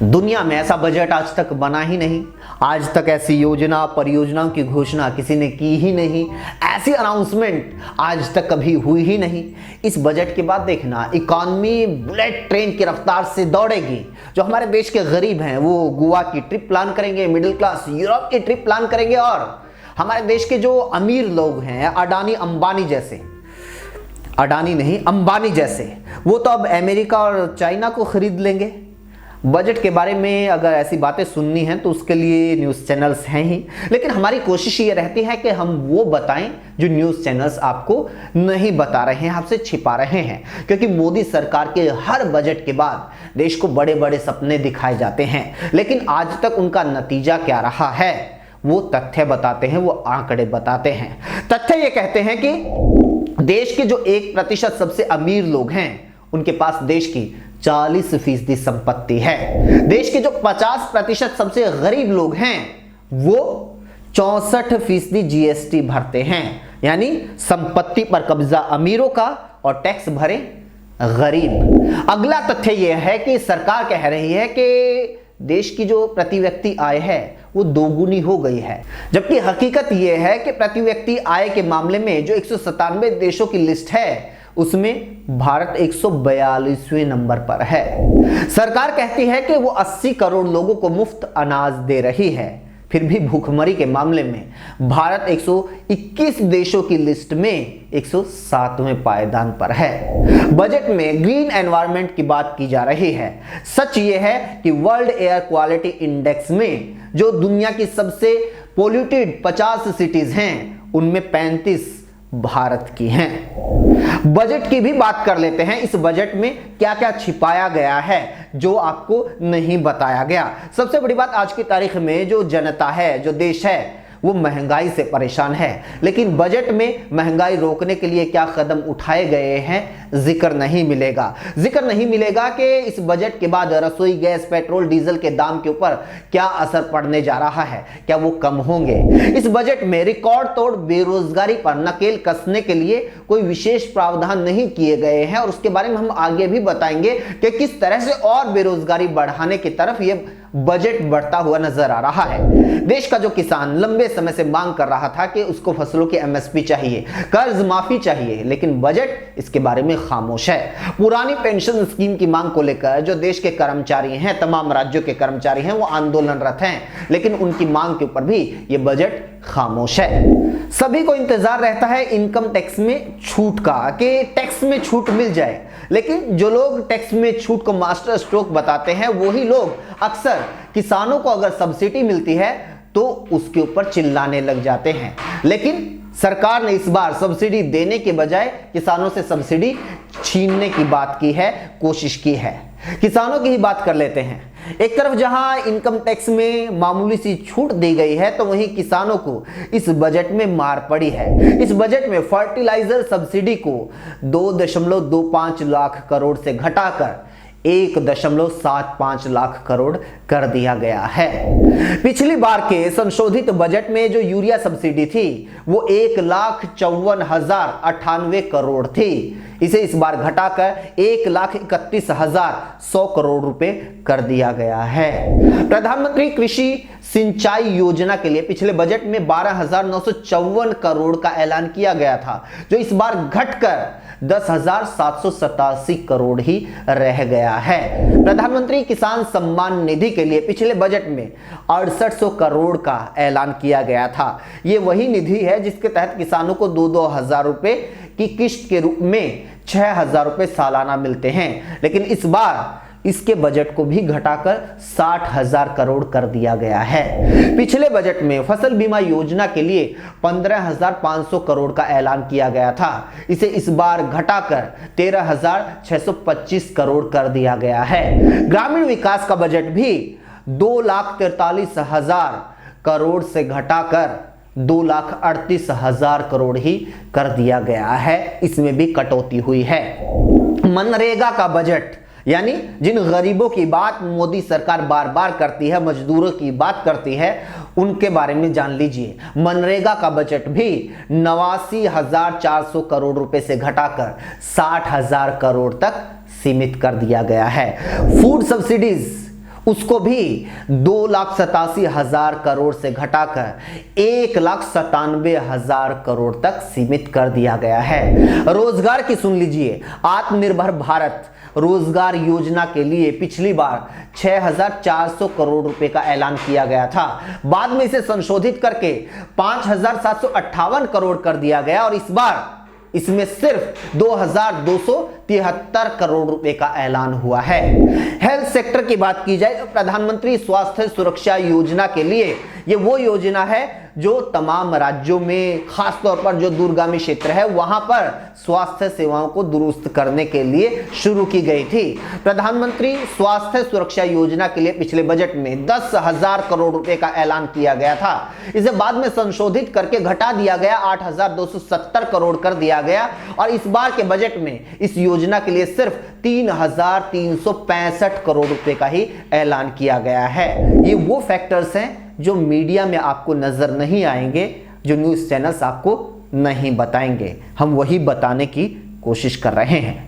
दुनिया में ऐसा बजट आज तक बना ही नहीं। आज तक ऐसी योजना परियोजनाओं की घोषणा किसी ने की ही नहीं। ऐसी अनाउंसमेंट आज तक कभी हुई ही नहीं। इस बजट के बाद देखना, इकॉनमी बुलेट ट्रेन की रफ्तार से दौड़ेगी। जो हमारे देश के गरीब हैं वो गोवा की ट्रिप प्लान करेंगे, मिडिल क्लास यूरोप की ट्रिप प्लान करेंगे, और हमारे देश के जो अमीर लोग हैं, अडानी अंबानी जैसे, अडानी नहीं अंबानी जैसे, वो तो अब अमेरिका और चाइना को खरीद लेंगे। बजट के बारे में अगर ऐसी बातें सुननी हैं तो उसके लिए न्यूज़ चैनल्स हैं ही, लेकिन हमारी कोशिश ये रहती है कि हम वो बताएं जो न्यूज़ चैनल्स आपको नहीं बता रहे हैं, आपसे छिपा रहे हैं। क्योंकि मोदी सरकार के हर बजट के बाद देश को बड़े बड़े सपने दिखाए जाते हैं, लेकिन आज तक उनका नतीजा क्या रहा है वो तथ्य बताते हैं, वो आंकड़े बताते हैं। तथ्य ये कहते हैं कि देश के जो 1% सबसे अमीर लोग हैं उनके पास देश की 40% संपत्ति है। देश के जो 50% सबसे गरीब लोग हैं वो 64% जीएसटी भरते हैं, यानी संपत्ति पर कब्जा अमीरों का और टैक्स भरे गरीब। अगला तथ्य यह है कि सरकार कह रही है कि देश की जो प्रति व्यक्ति आय है वो दोगुनी हो गई है, जबकि हकीकत यह है कि प्रति व्यक्ति आय के मामले में जो 197 देशों की लिस्ट है उसमें भारत 142वें नंबर पर है। सरकार कहती है कि वो 80 करोड़ लोगों को मुफ्त अनाज दे रही है, फिर भी भूखमरी के मामले में भारत 121 देशों की लिस्ट में 107वें पायदान पर है। बजट में ग्रीन एनवायरनमेंट की बात की जा रही है। सच ये है कि वर्ल्ड एयर क्वालिटी इंडेक्स में जो दुनिया की सबसे पोल्यूटेड 50 सिटीज हैं उनमें 35 भारत की हैं। बजट की भी बात कर लेते हैं। इस बजट में क्या क्या छिपाया गया है जो आपको नहीं बताया गया। सबसे बड़ी बात, आज की तारीख में जो जनता है, जो देश है, वो महंगाई से परेशान है, लेकिन बजट में महंगाई रोकने के लिए क्या कदम उठाए गए हैं जिक्र नहीं मिलेगा। जिक्र नहीं मिलेगा कि इस बजट के बाद रसोई गैस, पेट्रोल, डीजल के दाम के ऊपर क्या असर पड़ने जा रहा है, क्या वो कम होंगे। इस बजट में रिकॉर्ड तोड़ बेरोजगारी पर नकेल कसने के लिए कोई विशेष प्रावधान नहीं किए गए हैं, और उसके बारे में हम आगे भी बताएंगे कि किस तरह से और बेरोजगारी बढ़ाने की तरफ ये बजट बढ़ता हुआ नजर आ रहा है। देश का जो किसान लंबे समय से मांग कर रहा था कि उसको फसलों की एमएसपी चाहिए, कर्ज माफी चाहिए, लेकिन बजट इसके बारे में खामोश है। पुरानी पेंशन स्कीम की मांग को लेकर जो देश के कर्मचारी हैं, तमाम राज्यों के कर्मचारी हैं, वो आंदोलनरत हैं, लेकिन उनकी मांग के ऊपर भी ये बजट खामोश है। सभी को इंतजार रहता है इनकम टैक्स में छूट का, कि टैक्स में छूट मिल जाए, लेकिन जो लोग टैक्स में छूट को मास्टर स्ट्रोक बताते हैं वही लोग अक्सर किसानों को अगर सब्सिडी मिलती है तो उसके ऊपर चिल्लाने लग जाते हैं। लेकिन सरकार ने इस बार सब्सिडी देने के बजाय किसानों से सब्सिडी छीनने की बात की है, कोशिश की है। किसानों की ही बात कर लेते हैं। एक तरफ जहां इनकम टैक्स में मामूली सी छूट दी गई है, तो वहीं किसानों को इस बजट में मार पड़ी है। इस बजट में फर्टिलाइजर सब्सिडी को 2.25 लाख करोड़ से घटाकर 1.75 लाख करोड़ कर दिया गया है। पिछली बार के संशोधित बजट में जो यूरिया सब्सिडी थी वो 1,54,098 करोड़ थी। इसे इस बार घटाकर 1,31,100 करोड़ रुपए कर दिया गया है। प्रधानमंत्री कृषि सिंचाई योजना के लिए पिछले बजट में 12,954 करोड़ का ऐलान किया गया था, जो इस बार घटकर 10,787 करोड़ ही रह गया है। प्रधानमंत्री किसान सम्मान निधि के लिए पिछले बजट में 6800 करोड़ का ऐलान किया गया था। ये वही निधि है जिसके तहत किसानों को 2-2 हजार रुपए की किस्त के रूप में 6,000 रुपए सालाना मिलते हैं, लेकिन इस बार इसके बजट को भी घटाकर 60,000 करोड़ कर दिया गया है। पिछले बजट में फसल बीमा योजना के लिए 15,500 करोड़ का ऐलान किया गया था। इसे इस बार घटाकर 13,625 करोड़ कर दिया गया है। ग्रामीण विकास का बजट भी 2,43,000 करोड़ से घटाकर 2,38,000 करोड़ ही कर दिया गया है। इसमें भी कटौती हुई है। मनरेगा का बजट, यानी जिन गरीबों की बात मोदी सरकार बार बार करती है, मजदूरों की बात करती है, उनके बारे में जान लीजिए। मनरेगा का बजट भी 89,400 करोड़ रुपए से घटाकर 60,000 करोड़ तक सीमित कर दिया गया है। फूड सब्सिडीज उसको भी 2,87,000 करोड़ से घटाकर 1,97,000 करोड़ तक सीमित कर दिया गया है। रोजगार की सुन लीजिए, आत्मनिर्भर भारत रोजगार योजना के लिए पिछली बार 6,400 करोड़ रुपए का ऐलान किया गया था। बाद में इसे संशोधित करके 5,758 करोड़ कर दिया गया और इस बार इसमें सिर्फ 2,273 करोड़ रुपए का ऐलान हुआ है। हेल्थ सेक्टर की बात की जाए तो प्रधानमंत्री स्वास्थ्य सुरक्षा योजना के लिए ये वो योजना है जो तमाम राज्यों में, खासतौर पर जो दूरगामी क्षेत्र है वहां पर स्वास्थ्य सेवाओं को दुरुस्त करने के लिए शुरू की गई थी। प्रधानमंत्री स्वास्थ्य सुरक्षा योजना के लिए पिछले बजट में 10,000 करोड़ रुपए का ऐलान किया गया था। इसे बाद में संशोधित करके घटा दिया गया, 8,270 करोड़ कर दिया गया और इस बार के बजट में इस योजना के लिए सिर्फ 3,365 करोड़ रुपए का ही ऐलान किया गया है। ये वो फैक्टर्स हैं जो मीडिया में आपको नजर नहीं आएंगे, जो न्यूज़ चैनल्स आपको नहीं बताएंगे। हम वही बताने की कोशिश कर रहे हैं।